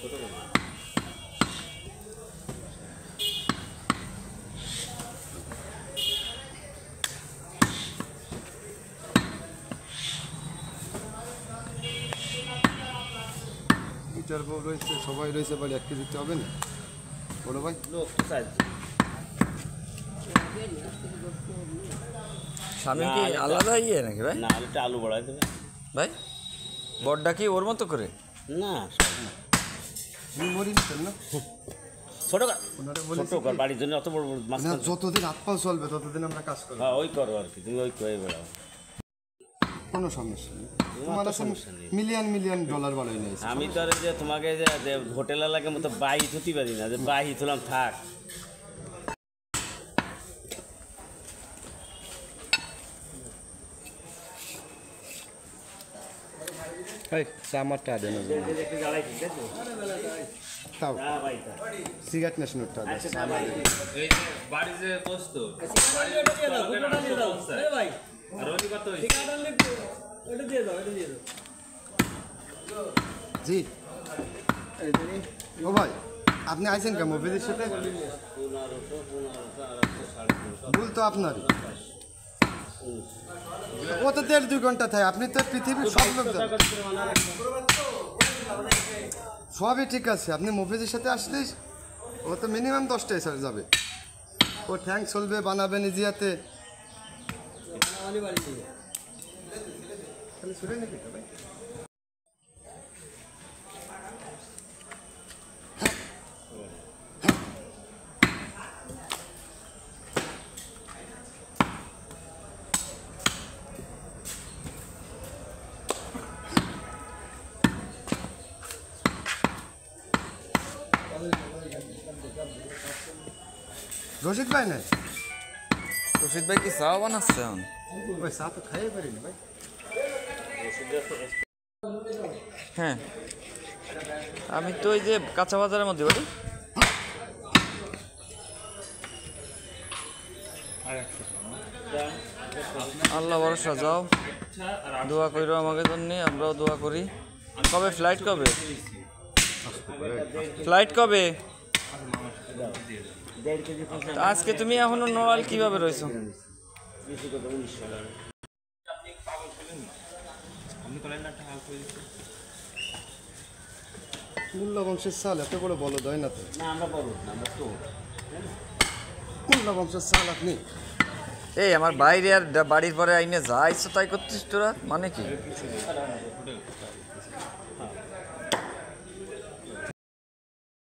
ইটার বউ রয়েছে, সবাই রয়েছে, বাড়ি 1 কেজি দিতে হবে না বলো ভাই। সামনে কি আলাদা ইয়ে নাকি ভাই? না, আলু বাড়াই দেবে ভাই। বড়টা কি ওর মতো করে? না, মরি না ছোট কর বাড়ির জন্য অত বড় বড় মাছ। যতদিন হাত পাও চলবে ততদিন আমরা কাজ করবো। হ্যাঁ, ওই করো আর কি, তুমি ওই করে বেড়াও, কোনো সমস্যা নেই। তোমার সমস্যা নেই, মিলিয়ন ডলার বাড়াই নেই। আমি তো আর যে তোমাকে যে হোটেল এলাকার মতো বাহি ধুতে পারি না, যে বাহি তুলাম থাক। আমারটা দেন তাও সিগারেট নেশনটা বাড়ি যে বসত জি। ও ভাই, আপনি আইছেন কেমন অফিসের সাথে? ভুল তো আপনারই। ও তো 1.5-2 ঘন্টা থাকে। আপনি তো পৃথিবীর সব লোক সবই ঠিক আছে। আপনি মফিজের সাথে আসলেই ও তো মিনিমাম 10টা এসে যাবে। ও ট্যাঙ্ক চলবে, বানাবে নিজেতে। রশিদ ভাই নাই? রশিদ ভাই কি চা বানাচ্ছে এখন? ওই চা তো খাইয়ে পারি না ভাই। হ্যাঁ, আমি তো ওই যে কাঁচা বাজারের মধ্যে বাড়ি। আল্লাহ ভরসা, যাও দোয়া করো আমাকে জন্য, আমরাও দোয়া করি। কবে ফ্লাইট? কবে ফ্লাইট? কবে? আজকে তুমি এখনো নড়াল কিভাবে রয়েছো? মোল্লা বংশের চাল এত বড় বলদ হয় না তো। মোল্লা বংশের চাল আপনি। এই আমার বাইরে আর বাড়ির পরে আইনে যা ইচ্ছা তাই করছিস তোরা, মানে কি?